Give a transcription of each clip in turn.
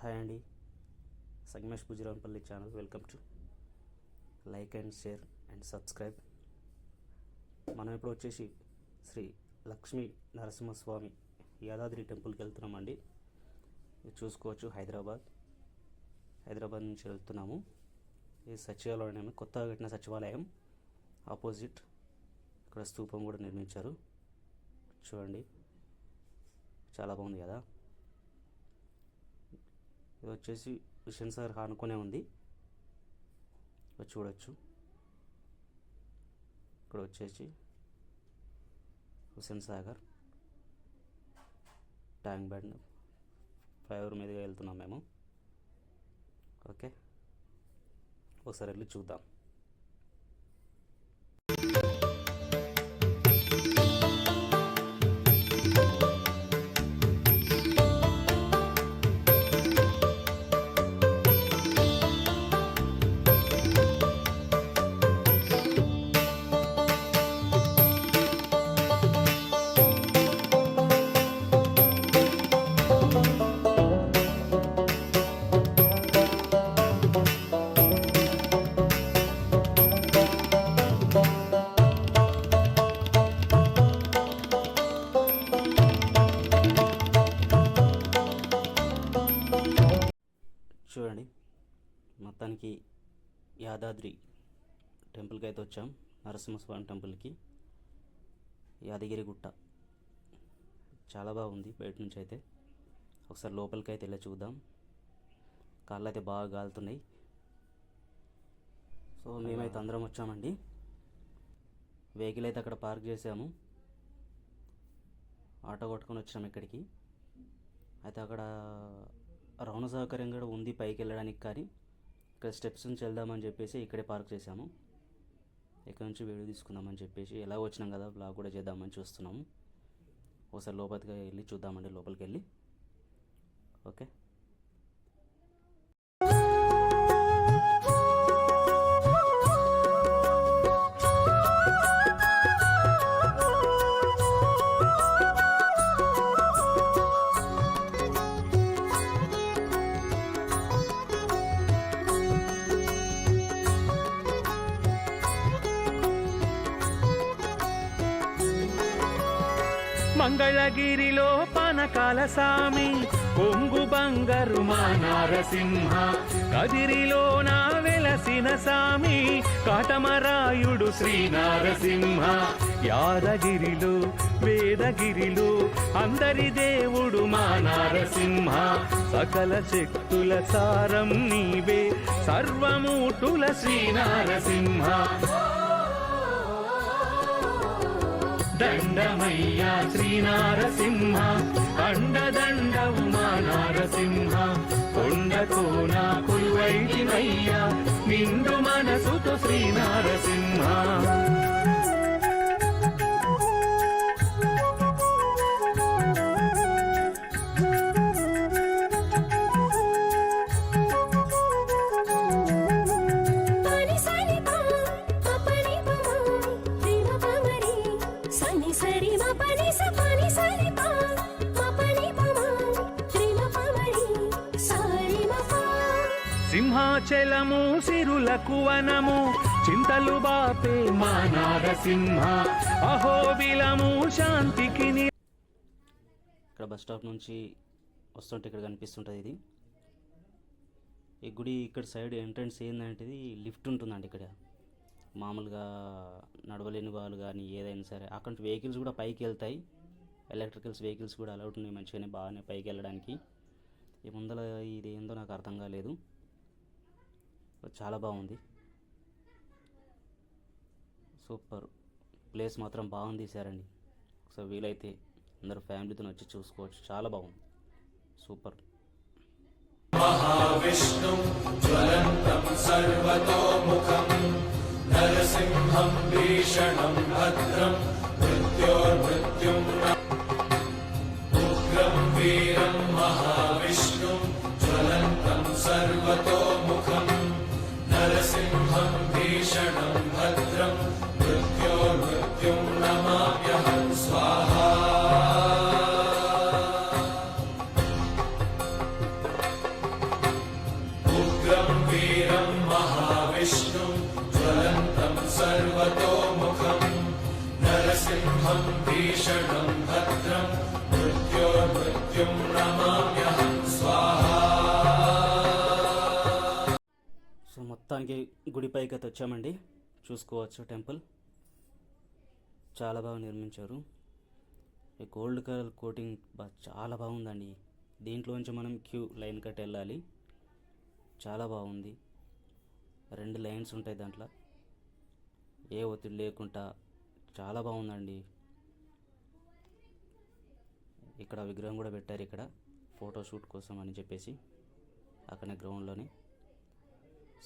Hi అండి, Sangamesh Pujirampalli channel. Welcome to like and share and subscribe. మనం ఇప్పుడు వచ్చేసి శ్రీ లక్ష్మీ నరసింహస్వామి యాదాద్రి టెంపుల్కి వెళ్తున్నామండి. ఇది చూసుకోవచ్చు, హైదరాబాద్ నుంచి వెళ్తున్నాము. ఇది సచివాలయం, కొత్తగా కట్టిన సచివాలయం ఆపోజిట్. ఇక్కడ స్తూపం కూడా నిర్మించారు, చూడండి, చాలా బాగుంది కదా. ఇది వచ్చేసి హుస్సేన్ సాగర్ ఆనుకునే ఉంది, చూడొచ్చు. ఇక్కడ వచ్చేసి Hussain Sagar tank bund flyover మీదుగా వెళ్తున్నాం మేము. ఓకే, ఒకసారి వెళ్ళి చూద్దాం. చూడండి, మొత్తానికి యాదాద్రి టెంపుల్కి అయితే వచ్చాం. నరసింహస్వామి టెంపుల్కి, యాదగిరిగుట్ట. చాలా బాగుంది బయట నుంచి అయితే. ఒకసారి లోపలికి అయితే వెళ్ళి చూద్దాం. కాళ్ళు అయితే బాగా కాలుతున్నాయి. సో మేమైతే అందరం వచ్చామండి. వెహికల్ అయితే అక్కడ పార్క్ చేసాము. ఆటో కొట్టుకొని వచ్చాము ఇక్కడికి. అయితే అక్కడ రౌండ్ సౌకర్యం కూడా ఉంది పైకి వెళ్ళడానికి, కానీ ఇక్కడ స్టెప్స్ నుంచి వెళ్దామని చెప్పేసి ఇక్కడే పార్క్ చేసాము. ఇక్కడ నుంచి వీడియో తీసుకుందామని చెప్పేసి, ఎలా వచ్చినాం కదా బ్లాగ్ కూడా చేద్దామని చూస్తున్నాము. ఒకసారి లోపలికి వెళ్ళి చూద్దామండి, లోపలికి వెళ్ళి. ఓకే, మంగళగిరిలో పానకాల సామి, కొంగు బంగారు మా నారసింహ, కదిరిలో నా వెలసిన సామి, కాటమరాయుడు శ్రీ నారసింహ, యాదగిరిలో వేదగిరిలో అందరి దేవుడు మా నారసింహ, సకల శక్తుల సారం నీవే, సర్వమూటుల శ్రీ నారసింహ. దండమయ్యా శ్రీ నారసింహ, అండదండవు మా నారసింహ, కొండకోన కొలువైతివయ్యా, నిండు మనసుతో శ్రీ నారసింహ. సింహాచలము సిరులకు వనము, చింతలు బాపే మా నారసింహ, అహోబిలము శాంతికి. ఇక్కడ బస్ స్టాప్ నుంచి వస్తుంటే ఇక్కడ కనిపిస్తుంటుంది ఇది. ఈ గుడి ఇక్కడ సైడ్ ఎంట్రన్స్ ఏంటంటే లిఫ్ట్ ఉంటుందండి. ఇక్కడ మామూలుగా నడవలేని వాళ్ళు కానీ ఏదైనా సరే అక్కడ వెహికల్స్ కూడా పైకి వెళ్తాయి. ఎలక్ట్రికల్స్ వెహికల్స్ కూడా అలౌట్ ఉన్నాయి, మంచిగానే బాగానే పైకి వెళ్ళడానికి. ఈ ముందర ఇది ఏందో నాకు అర్థం కాలేదు, చాలా బాగుంది, సూపర్ ప్లేస్ మాత్రం బాగుంది తీశారండి. ఒకసారి వీలైతే అందరూ ఫ్యామిలీతో వచ్చి చూసుకోవచ్చు, చాలా బాగుంది, సూపర్. మహావిష్ణుం జ్వలంతం సర్వతోముఖం, నరసింహం భీషణం భద్రం, మృత్యోర్మృత్యుం ఉగ్రం వీరం, మహావిష్ణుం జ్వలంతం సర్వతోముఖం, నరసింహం భీషణం భద్రం, మృత్యోర్మృత్యుం నమామ్యహం స్వాహా. भीषणं भद्रं मृत्योर्मृत्युं नमाम्यहं स्वाहा. సో మొత్తానికి గుడిపైకి అయితే వచ్చామండి. చూసుకోవచ్చు టెంపుల్ చాలా బాగా నిర్మించారు. ఈ గోల్డ్ కలర్ కోటింగ్ చాలా బాగుందండి. దీంట్లోంచి మనం క్యూ లైన్ కట్టి వెళ్ళాలి. చాలా బాగుంది. 2 లైన్స్ ఉంటాయి దాంట్లో, ఏ ఒత్తిడి లేకుండా చాలా బాగుందండి. ఇక్కడ విగ్రహం కూడా పెట్టారు, ఇక్కడ ఫోటోషూట్ కోసం అని చెప్పేసి అక్కడనే గ్రౌండ్లోనే.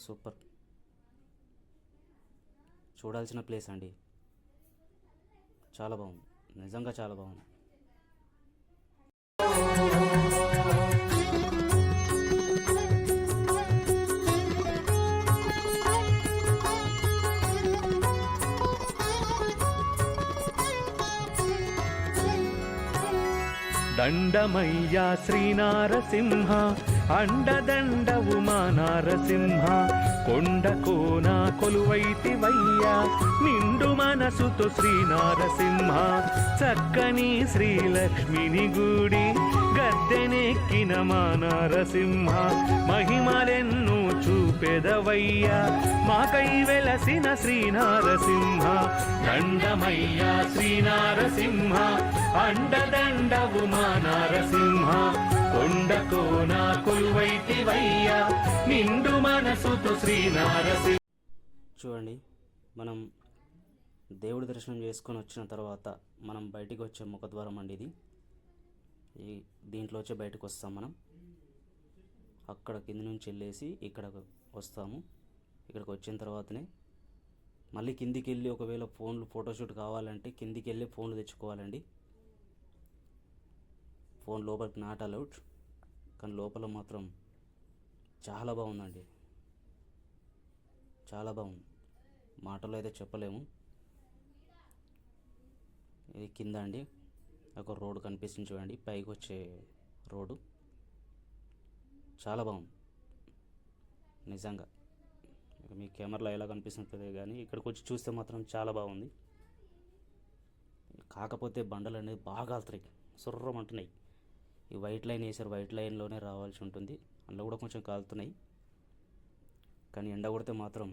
సూపర్, చూడాల్సిన ప్లేస్ అండి. చాలా బాగుంది, నిజంగా చాలా బాగుంది. దండమయ్యా శ్రీనారసింహ, అండదండవు మా నారసింహ. కొండ కోన కొలువైతివయ్యా, నిండు మనసుతో శ్రీనారసింహ. చక్కని శ్రీలక్ష్మిని గుడి గద్దెనెక్కిన మా నారసింహ. మహిమలెన్నో చూపెదవయ్యా, మాకై వెలసిన శ్రీనారసింహ. దండమయ్యా శ్రీనారసింహ, అండదండవు మా నారసింహ. కొండ కోన కొలువైతివయ్యా, నిండు మనసుతో శ్రీనారసింహ. చూడండి, మనం దేవుడి దర్శనం చేసుకొని వచ్చిన తర్వాత మనం బయటికి వచ్చే ముఖద్వారం అండి ఇది. దీంట్లో వచ్చి బయటకు వస్తాం మనం. అక్కడ కింది నుంచి వెళ్ళేసి ఇక్కడ వస్తాము. ఇక్కడికి వచ్చిన తర్వాతనే మళ్ళీ కిందికి వెళ్ళి ఒకవేళ ఫోటోషూట్ కావాలంటే కిందికి వెళ్ళి ఫోన్లు తెచ్చుకోవాలండి. ఫోన్ లోపలికి నాట్ అలౌడ్. కానీ లోపల మాత్రం చాలా బాగుందండి, చాలా బాగుంది. మాటలో అయితే చెప్పలేము. ఇది కింద అండి ఒక రోడ్డు కనిపిస్తుంది చూడండి, పైకి వచ్చే రోడ్డు. చాలా బాగుంది నిజంగా. మీ కెమెరాలో ఎలా కనిపిస్తుంటుంది కానీ ఇక్కడికి వచ్చి చూస్తే మాత్రం చాలా బాగుంది. కాకపోతే బండలు అనేది బాగా ఆలుతున్నాయి, సుర్రమంటున్నాయి. ఈ వైట్ లైన్ వేసారు, వైట్ లైన్లోనే రావాల్సి ఉంటుంది. అందులో కూడా కొంచెం కాలుతున్నాయి, కానీ ఎండ కొడితే మాత్రం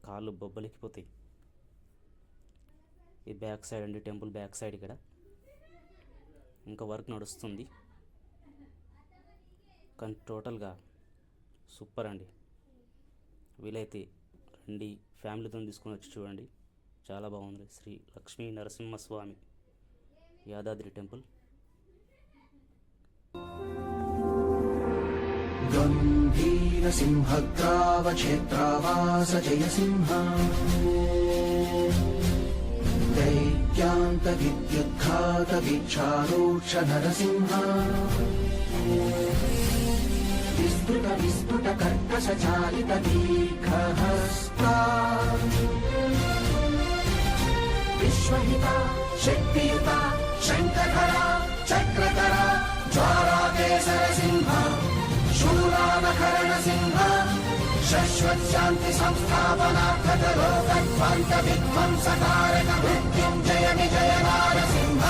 కాళ్ళు బొబ్బలెక్కిపోతాయి. ఈ బ్యాక్ సైడ్ అండి, టెంపుల్ బ్యాక్ సైడ్. ఇక్కడ ఇంకా వర్క్ నడుస్తుంది, కానీ టోటల్గా సూపర్ అండి. వీలైతే రండి, ఫ్యామిలీతో తీసుకొని వచ్చి చూడండి, చాలా బాగుంది. శ్రీ లక్ష్మీ నరసింహస్వామి యాదాద్రి టెంపుల్. गम्भीरसिंहग्रावक्षेत्रावास जयसिंह दैत्यान्तविद्युद्घातवीक्षारोक्ष नरसिंह विस्फुटकर्कशचालितदीर्घहस्ता विश्वहिता शक्तियुता शङ्खधरा चक्रधरा ज्वालाकेसरसिंह शूलानकरणसिंह शश्वत्शान्ति संस्थापनार्थक लोकध्वंस विध्वंसकारक मृत्युञ्जय विजय नारसिंह.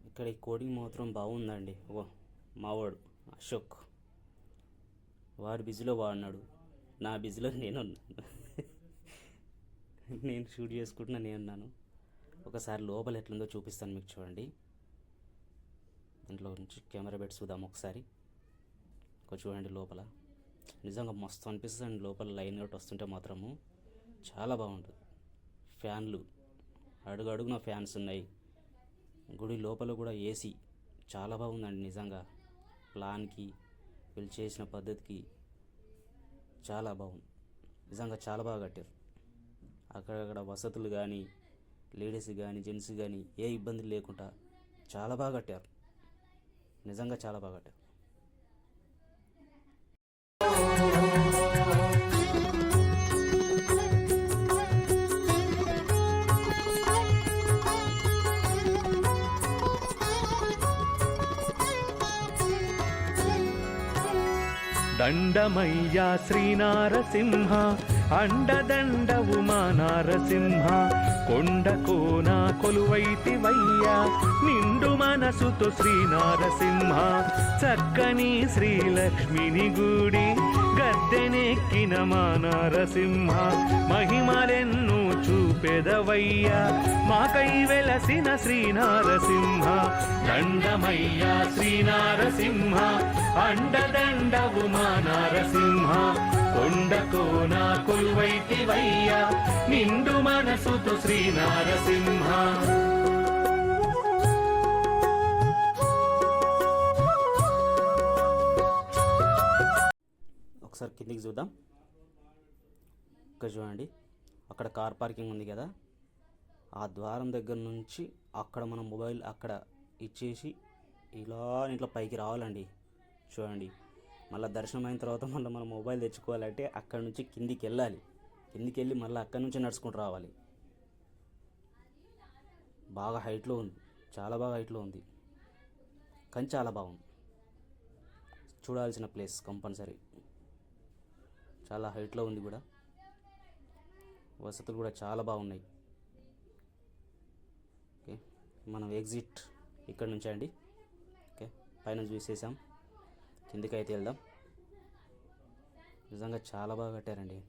ఇక్కడ ఈ కోడింగ్ మాత్రం బాగుందండి. ఓ మావాడు అశోక్, వాడి బిజీలో వాడినాడు, నా బిజీలో నేను నేను షూట్ చేసుకుంటున్నా నేనున్నాను. ఒకసారి లోపల ఎట్లుందో చూపిస్తాను మీకు, చూడండి. ఇంట్లో నుంచి కెమెరా పెట్టి చూద్దాం ఒకసారి. చూడండి లోపల నిజంగా మస్తు అనిపిస్తుంది. లోపల లైన్ అవుట్ వస్తుంటే మాత్రము చాలా బాగుంటుంది. ఫ్యాన్లు అడుగు అడుగున ఫ్యాన్స్ ఉన్నాయి. గుడి లోపల కూడా ఏసీ చాలా బాగుందండి. నిజంగా ప్లాన్కి వీళ్ళు చేసిన పద్ధతికి చాలా బాగుంది. నిజంగా చాలా బాగా కట్టారు. అక్కడక్కడ వసతులు కానీ లేడీస్ కానీ జెంట్స్ కానీ ఏ ఇబ్బంది లేకుండా చాలా బాగా కట్టారు. నిజంగా చాలా బాగా కట్టారు. దండమయ్యా శ్రీనారసింహ అండదండవు మా నారసింహ కొండ కోన కొలువైతివయ్యా నిండు మనసుతో శ్రీనారసింహ చక్కని శ్రీలక్ష్మిని గుడి గద్దెనెక్కిన మా నారసింహ మహిమలెన్నో చూపెదవయ్యా మాకై వెలసిన శ్రీనారసింహ దండమయ్యా శ్రీనారసింహ అండదండవు మా నారసింహ కొండ కోన కొలువైతివయ్యా నిండు మనసుతో శ్రీనారసింహ ఒకసారి కిందికి చూద్దాం. ఇక్కడ చూడండి, అక్కడ కార్ పార్కింగ్ ఉంది కదా, ఆ ద్వారం దగ్గర నుంచి అక్కడ మన మొబైల్ అక్కడ ఇచ్చేసి ఇలా ఇట్లా పైకి రావాలండి. చూడండి, మళ్ళీ దర్శనం అయిన తర్వాత మళ్ళీ మనం మొబైల్ తెచ్చుకోవాలంటే అక్కడ నుంచి కిందికి వెళ్ళాలి. కిందికి వెళ్ళి మళ్ళీ అక్కడి నుంచి నడుచుకుంటూ రావాలి. బాగా హైట్లో ఉంది, చాలా బాగా హైట్లో ఉంది, కానీ చాలా బాగుంది. చూడాల్సిన ప్లేస్ కంపల్సరీ. చాలా హైట్లో ఉంది కూడా, వసతులు కూడా చాలా బాగున్నాయి. ఓకే, మనం ఎగ్జిట్ ఇక్కడ నుంచి అండి. ఓకే, పైన చూసేసాం, కిందికి అయితే వెళ్దాం. నిజంగా చాలా బాగా కట్టారండి.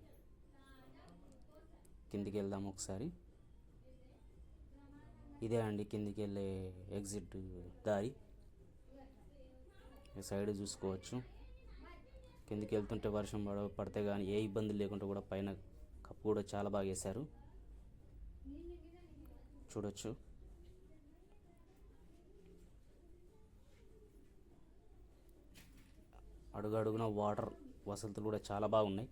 కిందికి వెళ్దాం ఒకసారి. ఇదే అండి కిందికి వెళ్ళే ఎగ్జిట్ దారి. సైడ్ చూసుకోవచ్చు. కిందికి వెళ్తుంటే వర్షం పడితే కానీ ఏ ఇబ్బంది లేకుండా కూడా పైన కప్పు కూడా చాలా బాగా వేశారు, చూడొచ్చు. అడుగడుగున వాటర్ వసతులు కూడా చాలా బాగున్నాయి.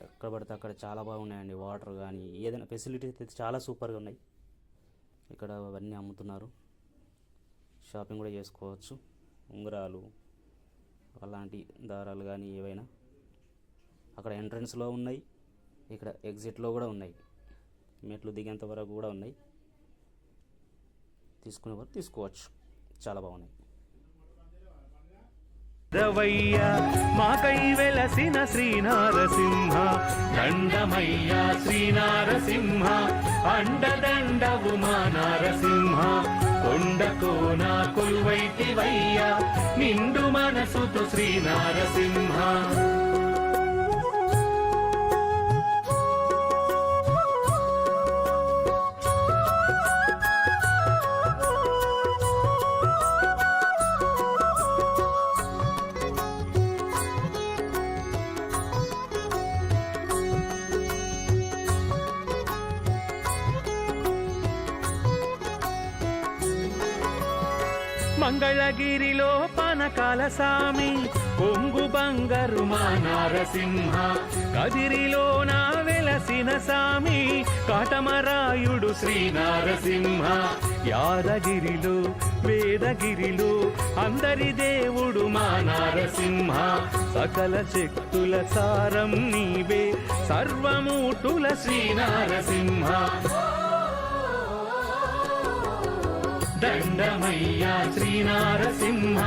ఎక్కడ పడితే అక్కడ చాలా బాగున్నాయండి. వాటర్ కానీ ఏదైనా ఫెసిలిటీస్ అయితే చాలా సూపర్గా ఉన్నాయి. ఇక్కడ అవన్నీ అమ్ముతున్నారు, షాపింగ్ కూడా చేసుకోవచ్చు. ఉంగరాలు అలాంటి దారాలు కానీ ఏవైనా అక్కడ ఎంట్రన్స్లో ఉన్నాయి, ఇక్కడ ఎగ్జిట్లో కూడా ఉన్నాయి, మెట్లు దిగేంత వరకు కూడా ఉన్నాయి. తీసుకునే వరకు తీసుకోవచ్చు, చాలా బాగున్నాయి. రవయ్యా మాకై వెలసిన శ్రీనారసింహ దండమయ్యా శ్రీనారసింహ అండదండవు మా నారసింహ కొండ కోన కొలువైతివయ్యా నిండు మనసుతో శ్రీనారసింహ మంగళగిరిలో పనకాల సామి కొంగు బంగారు మా నారసింహ కదిరిలో నా వెలసిన సామి కాటమరాయుడు శ్రీనారసింహ యాదగిరిలో వేదగిరిలో అందరి దేవుడు మా నారసింహ సకల శక్తుల సారం నీవే సర్వమూటుల శ్రీనారసింహ దండమయ్యా శ్రీనారసింహ